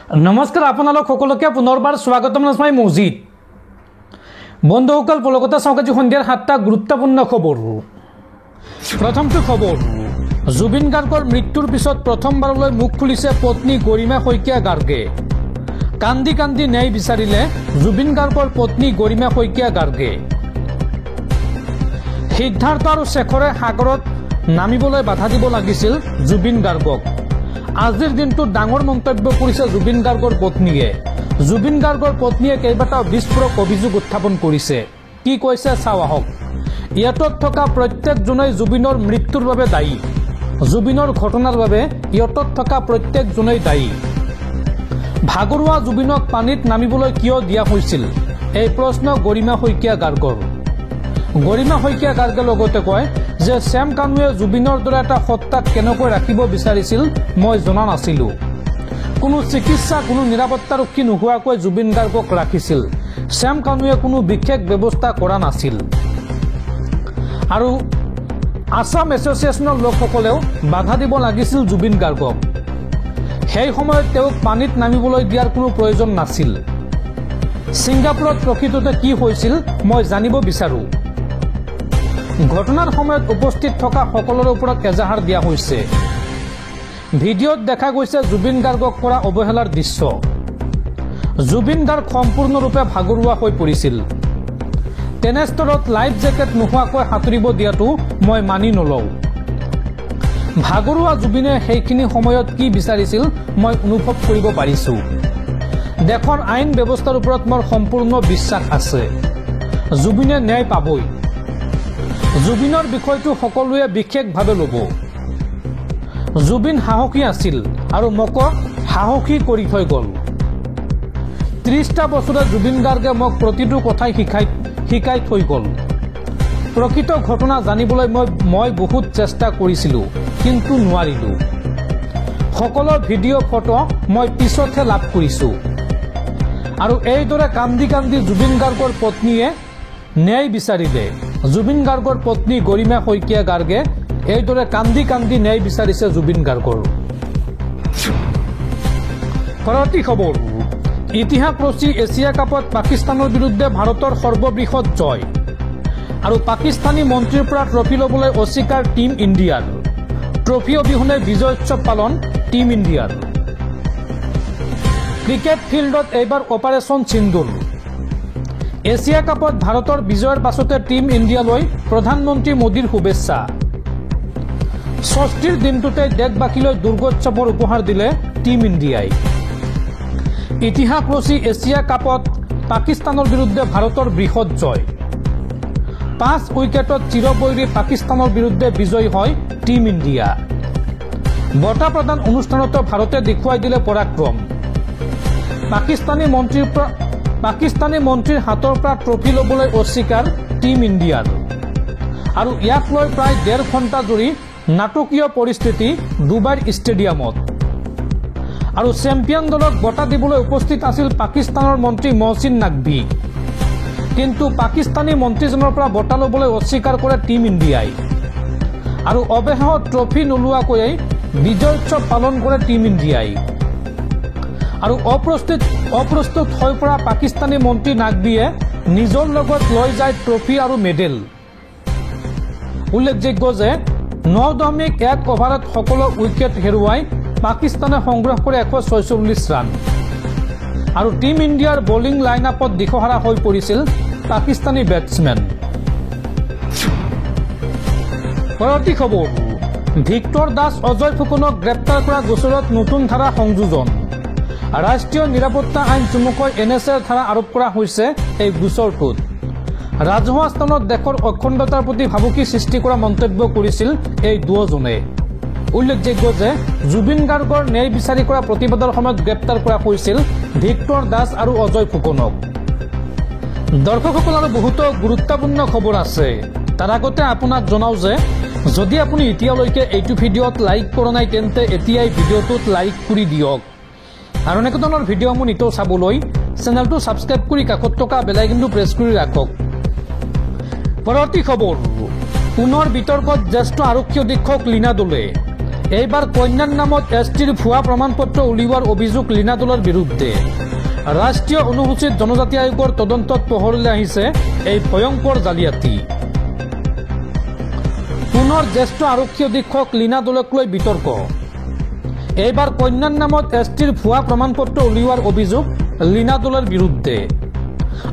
নমস্কাৰ আপোনালোক সকলোকে পুনৰবাৰ স্বাগতম জনাই মজিদ বন্ধুসকল পলকতা চাওকাজি সন্ধিয়াৰ 7টা গুৰুত্বপূৰ্ণ খবৰ প্ৰথমটো খবৰ জুবিন গাৰ্গৰ মৃত্যুৰ পিছত প্ৰথমবাৰলৈ মুখ খুলিছে পত্নী গৰিমা শইকীয়া গাৰ্গে কান্দি কান্দি ন্যায় বিচাৰিলে জুবিন গাৰ্গৰ পত্নী গৰিমা শইকীয়া গাৰ্গে সিদ্ধাৰ্থ আৰু শেখৰে সাগৰত নামিবলৈ বাধা দিব লাগিছিল জুবিন গাৰ্গক আজিৰ দিনটো ডাঙৰ মন্তব্য কৰিছে জুবিন গাৰ্গৰ পত্নীয়ে জুবিন গাৰ্গৰ পত্নীয়ে কেইবাটাও বিস্ফোৰক অভিযোগ উত্থাপন কৰিছে কি কৈছে চাও আহক ইয়াতত থকা প্ৰত্যেকজনেই জুবিনৰ মৃত্যুৰ বাবে দায়ী জুবিনৰ ঘটনাৰ বাবে ইয়াতত থকা প্ৰত্যেকজনেই দায়ী ভাগৰুৱা জুবিনক পানীত নামিবলৈ কিয় দিয়া হৈছিল এই প্ৰশ্ন গৰিমা শইকীয়া গাৰ্গৰ গৰিমা শইকীয়া গাৰ্গে লগতে কয় যে শ্যাম কানুৱে জুবিনৰ দৰে এটা সত্তাক কেনেকৈ ৰাখিব বিচাৰিছিল মই জনা নাছিলো কোনো চিকিৎসা কোনো নিৰাপত্তাৰক্ষী নোহোৱাকৈ জুবিন গাৰ্গক ৰাখিছিল শ্যাম কানুৱে কোনো বিশেষ ব্যৱস্থা কৰা নাছিল আৰু আসাম এছ'চিয়েশ্যনৰ লোকসকলেও বাধা দিব লাগিছিল জুবিন গাৰ্গক সেই সময়ত তেওঁক পানীত নামিবলৈ দিয়াৰ কোনো প্ৰয়োজন নাছিল ছিংগাপুৰত প্ৰকৃততে কি হৈছিল মই জানিব বিচাৰো ঘটনাৰ সময়ত উপস্থিত থকা সকলোৰে ওপৰত এজাহাৰ দিয়া হৈছে ভিডিঅ'ত দেখা গৈছে জুবিন গাৰ্গক কৰা অৱহেলাৰ দৃশ্য জুবিন গাৰ্গ সম্পূৰ্ণৰূপে ভাগৰুৱা হৈ পৰিছিল তেনেস্থলত লাইফ জেকেট নোহোৱাকৈ সাঁতুৰিব দিয়াটো মই মানি নলওঁ ভাগৰুৱা জুবিনে সেইখিনি সময়ত কি বিচাৰিছিল মই অনুভৱ কৰিব পাৰিছো দেশৰ আইন ব্যৱস্থাৰ ওপৰত মোৰ সম্পূৰ্ণ বিশ্বাস আছে জুবিনে ন্যায় পাবই জুবিনৰ বিষয়টো সকলোৱে বিশেষভাৱে ল'ব জুবিন সাহসী আছিল আৰু মোক সাহসী কৰি থৈ গ'ল 30টা বছৰে জুবিন গাৰ্গে মোক প্ৰতিটো কথাই শিকাই থৈ গ'ল প্ৰকৃত ঘটনা জানিবলৈ মই বহুত চেষ্টা কৰিছিলো কিন্তু নোৱাৰিলো সকলো ভিডিঅ' ফটো মই পিছতহে লাভ কৰিছো আৰু এইদৰে কান্দি কান্দি জুবিন গাৰ্গৰ পত্নীয়ে ন্যায় বিচাৰিলে জুবিন গাৰ্গৰ পত্নী গৰিমা শইকীয়া গাৰ্গে এইদৰে কান্দি কান্দি ন্যায় বিচাৰিছে জুবিন গাৰ্গৰ পৰৱৰ্তী খবৰ ইতিহাস ৰচি এছিয়া কাপত পাকিস্তানৰ বিৰুদ্ধে ভাৰতৰ সৰ্ববৃহৎ জয় আৰু পাকিস্তানী মন্ত্ৰীৰ পৰা ট্ৰফি ল'বলৈ অস্বীকাৰ টীম ইণ্ডিয়াৰ ট্ৰফি অবিহনে বিজয় উৎসৱ পালন টীম ইণ্ডিয়াৰ ক্ৰিকেট ফিল্ডত এইবাৰ অপাৰেশ্যন সিন্দুৰ এছিয়া কাপত ভাৰতৰ বিজয়ৰ পাছতে টীম ইণ্ডিয়ালৈ প্ৰধানমন্ত্ৰী মোদীৰ শুভেচ্ছা ষষ্ঠীৰ দিনটোতে দেশবাসীলৈ দুৰ্গোৎসৱৰ উপহাৰ দিলে টীম ইণ্ডিয়াই ইতিহাস ৰচি এছিয়া কাপত পাকিস্তানৰ বিৰুদ্ধে ভাৰতৰ বৃহৎ জয় 5 উইকেটত চিৰবৈৰী পাকিস্তানৰ বিৰুদ্ধে বিজয়ী হয় টীম ইণ্ডিয়া বঁটা প্ৰদান অনুষ্ঠানতো ভাৰতে দেখুৱাই দিলে পৰাক্ৰম পাকিস্তানী মন্ত্ৰীৰ হাতৰ পৰা ট্ৰফি ল'বলৈ অস্বীকাৰ টীম ইণ্ডিয়াৰ আৰু ইয়াক লৈ প্ৰায় 1.5 ঘণ্টা জুৰি নাটকীয় পৰিস্থিতি ডুবাইৰ ষ্টেডিয়ামত আৰু চেম্পিয়ন দলক বঁটা দিবলৈ উপস্থিত আছিল পাকিস্তানৰ মন্ত্ৰী মহচিন নাকভি কিন্তু পাকিস্তানী মন্ত্ৰীজনৰ পৰা বঁটা ল'বলৈ অস্বীকাৰ কৰে টীম ইণ্ডিয়াই আৰু অৱশেষত ট্ৰফি নোলোৱাকৈয়ে বিজয় উৎসৱ পালন কৰে টীম ইণ্ডিয়াই আৰু অপ্ৰস্তুত হৈ পৰা পাকিস্তানী মন্ত্ৰী নাকভিয়ে নিজৰ লগত লৈ যায় ট্ৰফি আৰু মেডেল উল্লেখযোগ্য যে 9.1 অভাৰত সকলো উইকেট হেৰুৱাই পাকিস্তানে সংগ্ৰহ কৰে 146 ৰান আৰু টীম ইণ্ডিয়াৰ বলিং লাইনআপত দিশহাৰা হৈ পৰিছিল পাকিস্তানী বেটছমেন পৰৱৰ্তী খবৰ ভিক্টৰ দাস অজয় ফুকনক গ্ৰেপ্তাৰ কৰা গোচৰত নতুন ধাৰা সংযোজন ৰাষ্ট্ৰীয় নিৰাপত্তা আইন চমুকৈ NSAৰ ধাৰা আৰোপ কৰা হৈছে এই গোচৰটোত ৰাজহুৱা স্থানত দেশৰ অখণ্ডতাৰ প্ৰতি ভাবুকি সৃষ্টি কৰা মন্তব্য কৰিছিল এই দুজনে উল্লেখযোগ্য যে জুবিন গাৰ্গৰ ন্যায় বিচাৰি কৰা প্ৰতিবাদৰ সময়ত গ্ৰেপ্তাৰ কৰা হৈছিল ভিক্টৰ দাস আৰু অজয় ফুকনক দৰ্শকসকল আৰু বহুতো গুৰুত্বপূৰ্ণ খবৰ আছে তাৰ আগতে আপোনাক জনাও যে যদি আপুনি এতিয়ালৈকে এইটো ভিডিঅ'ত লাইক কৰা নাই তেন্তে এতিয়াই ভিডিঅ'টোত লাইক কৰি দিয়ক আৰু এনেকুৱা ধৰণৰ ভিডিঅ'সমূহ নিতৌ চাবলৈ চেনেলটো ছাবস্ক্ৰাইব কৰি কাষত থকা বেল আইকনটো প্ৰেছ কৰি ৰাখক পৰৱৰ্তী খবৰ পুনৰ বিতৰ্কত জ্যেষ্ঠ আৰক্ষী অধীক্ষক লীনা দলে এইবাৰ কন্যাৰ নামত এছটিৰ ভুৱা প্ৰমাণপত্ৰ উলিওৱাৰ অভিযোগ লীনা দলৰ বিৰুদ্ধে। ৰাষ্ট্ৰীয় অনুসূচিত জনজাতি আয়োগৰ তদন্তত পোহৰলৈ আহিছে এই ভয়ংকৰ জালিয়াতি। পুনৰ জ্যেষ্ঠ আৰক্ষী অধীক্ষক লীনা দলক লৈ বিতৰ্ক। এইবাৰ কন্যাৰ নামত এছটিৰ ভুৱা প্ৰমাণপত্ৰ উলিওৱাৰ অভিযোগ লীনা দলৰ বিৰুদ্ধে।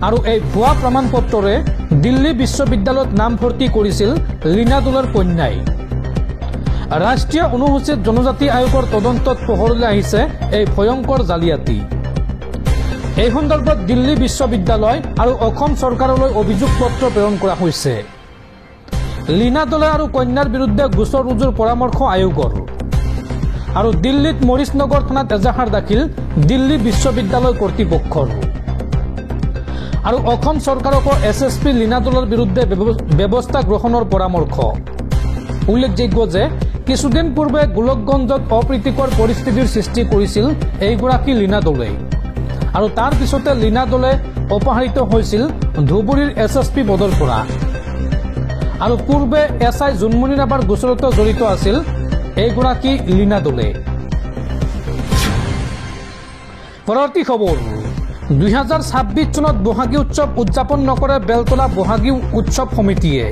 আৰু এই ভুৱা প্ৰমাণপত্ৰৰে দিল্লী বিশ্ববিদ্যালয়ত নাম ভৰ্তি কৰিছিল লীনা দলৰ কন্যাই। ৰাষ্ট্ৰীয় অনুসূচিত জনজাতি আয়োগৰ তদন্তত পোহৰলৈ আহিছে এই ভয়ংকৰ জালিয়াতি। এই সন্দৰ্ভত দিল্লী বিশ্ববিদ্যালয় আৰু অসম চৰকাৰলৈ অভিযোগ পত্ৰ প্ৰেৰণ কৰা হৈছে। লীনা দলে আৰু কন্যাৰ বিৰুদ্ধে গোচৰ ৰুজুৰ পৰামৰ্শ আয়োগৰ। আৰু দিল্লীত মৰিচ নগৰ থানাত এজাহাৰ দাখিল দিল্লী বিশ্ববিদ্যালয় কৰ্তৃপক্ষৰ। আৰু অসম চৰকাৰকো এছএছপি লীনা দলৰ বিৰুদ্ধে ব্যৱস্থা গ্ৰহণৰ পৰামৰ্শ। উল্লেখযোগ্য যে কিছুদিন পূৰ্বে গোলকগঞ্জত অপ্ৰীতিকৰ পৰিস্থিতিৰ সৃষ্টি কৰিছিল এইগৰাকী লীনা দলে। আৰু তাৰ পিছতে লীনা দলে অপহৰিত হৈছিল ধুবুৰীৰ এছএছপি পদৰ পৰা। আৰু পূৰ্বে এছআই জোনমণি ৰাভাৰ গোচৰতো জড়িত আছিল এইগৰাকী লীনা দলে। পৰৱৰ্তী খবৰ, 2026 চনত বহাগী উৎসৱ উদযাপন নকৰে বেলতলা বহাগী উৎসৱ সমিতিয়ে।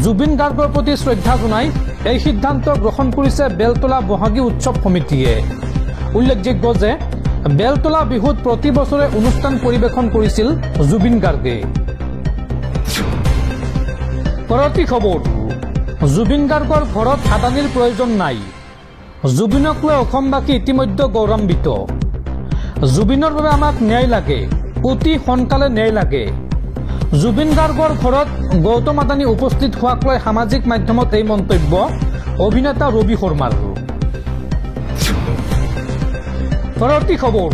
জুবিন গাৰ্গৰ প্ৰতি শ্ৰদ্ধা জনাই এই সিদ্ধান্ত গ্ৰহণ কৰিছে বেলতলা বহাগী উৎসৱ সমিতিয়ে। উল্লেখযোগ্য যে বেলতলা বিহুত প্ৰতি বছৰে অনুষ্ঠান পৰিৱেশন কৰিছিল জুবিন গাৰ্গে। পৰৱৰ্তী খবৰ, জুবিন গাৰ্গৰ ঘৰত আদানীৰ প্ৰয়োজন নাই। জুবিনক লৈ অসমবাসী ইতিমধ্যে গৌৰৱান্বিত। জুবিনৰ বাবে আমাক ন্যায় লাগে, অতি সোনকালে ন্যায় লাগে। জুবিন গাৰ্গৰ ঘৰত গৌতম আদানী উপস্থিত হোৱাক লৈ সামাজিক মাধ্যমত এই মন্তব্য অভিনেতা ৰবি শৰ্মাৰ। পৰৱৰ্তী খবৰ,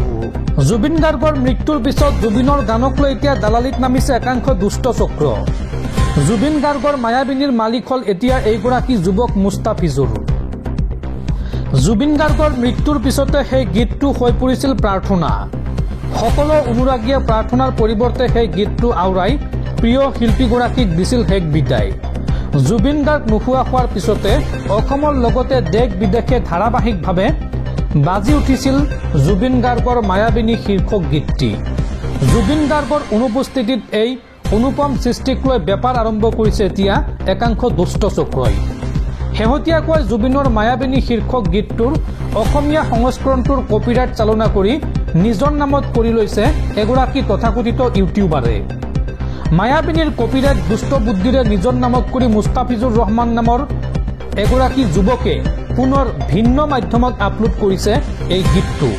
জুবিন গাৰ্গৰ মৃত্যুৰ পিছত জুবিনৰ গানক লৈ এতিয়া দালালিত নামিছে একাংশ দুষ্ট চক্ৰ। জুবিন গাৰ্গৰ মায়াবিনীৰ মালিক হ'ল এতিয়া এইগৰাকী যুৱক মুস্তাফিজুৰ। জুবিন গাৰ্গৰ মৃত্যুৰ পিছতে সেই গীতটো হৈ পৰিছিল প্ৰাৰ্থনা। সকলো অনুৰাগীয়ে প্ৰাৰ্থনাৰ পৰিৱৰ্তে সেই গীতটো আওৰাই প্ৰিয় শিল্পীগৰাকীক দিছিল শেষ বিদায়। জুবিন গাৰ্গ নোহোৱা হোৱাৰ পিছতে অসমৰ লগতে দেশ বিদেশে ধাৰাবাহিকভাৱে বাজি উঠিছিল জুবিন গাৰ্গৰ মায়াবিনী শীৰ্ষক গীতটি। জুবিন গাৰ্গৰ অনুপস্থিতিত এই অনুপম সৃষ্টিক লৈ বেপাৰ আৰম্ভ কৰিছে এতিয়া একাংশ দুষ্ট চক্ৰই। শেহতীয়াকৈ জুবিনৰ মায়াবিনী শীৰ্ষক গীতটোৰ অসমীয়া সংস্কৰণটোৰ কপিৰাইট চালনা কৰি নিজৰ নামত কৰি লৈছে এগৰাকী তথাকথিত ইউটিউবাৰে। মায়াবিনীৰ কপিৰাইট দুষ্ট বুদ্ধিৰে নিজৰ নামত কৰি মুস্তাফিজুৰ ৰহমান নামৰ এগৰাকী যুৱকে পুনৰ ভিন্ন মাধ্যমত আপলোড কৰিছে এই গীতটো।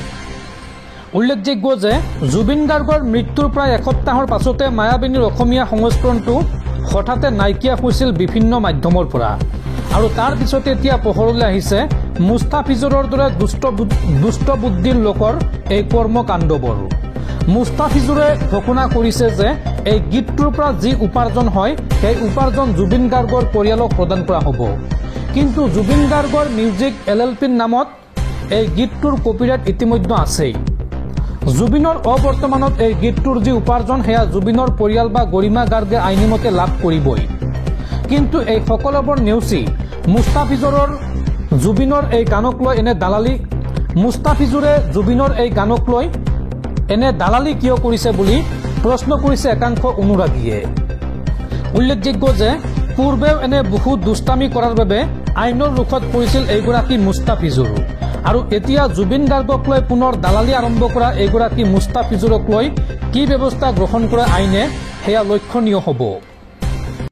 উল্লেখযোগ্য যে জুবিন গাৰ্গৰ মৃত্যুৰ প্ৰায় এসপ্তাহৰ পাছতে মায়াবিনীৰ অসমীয়া সংস্কৰণটো হঠাতে নাইকিয়া হৈছিল বিভিন্ন মাধ্যমৰ পৰা। আৰু তাৰ পিছতে এতিয়া পোহৰলৈ আহিছে মুস্তাফিজুৰৰ দৰে দুষ্ট বুদ্ধিৰ লোকৰ এই কৰ্মকাণ্ডবোৰ। মুস্তাফিজুৰে ঘোষণা কৰিছে যে এই গীতটোৰ পৰা যি উপাৰ্জন হয় সেই উপাৰ্জন জুবিন গাৰ্গৰ পৰিয়ালক প্ৰদান কৰা হ'ব। কিন্তু জুবিন গাৰ্গৰ মিউজিক LLPৰ নামত এই গীতটোৰ কপিৰাইট ইতিমধ্যে আছেই। জুবিনৰ অবৰ্তমানত এই গীতটোৰ যি উপাৰ্জন সেয়া জুবিনৰ পৰিয়াল বা গৰিমা গাৰ্গে আইনীমতে লাভ কৰিবই। কিন্তু এই সকলোবোৰ নেওচি মুস্তাফিজুৰৰ জুবিনৰ এই গানক লৈ এনে দালালি কিয় কৰিছে বুলি প্ৰশ্ন কৰিছে একাংশ অনুৰাগীয়ে। উল্লেখযোগ্য যে পূৰ্বেও এনে বহু দুষ্টামি কৰাৰ বাবে আইনৰ ৰুখত পৰিছিল এইগৰাকী মুস্তাফিজুৰ। আৰু এতিয়া জুবিন গাৰ্গক লৈ পুনৰ দালালি আৰম্ভ কৰা এইগৰাকী মুস্তাফিজুৰক লৈ কি ব্যৱস্থা গ্ৰহণ কৰে আইনে সেয়া লক্ষণীয় হ'ব।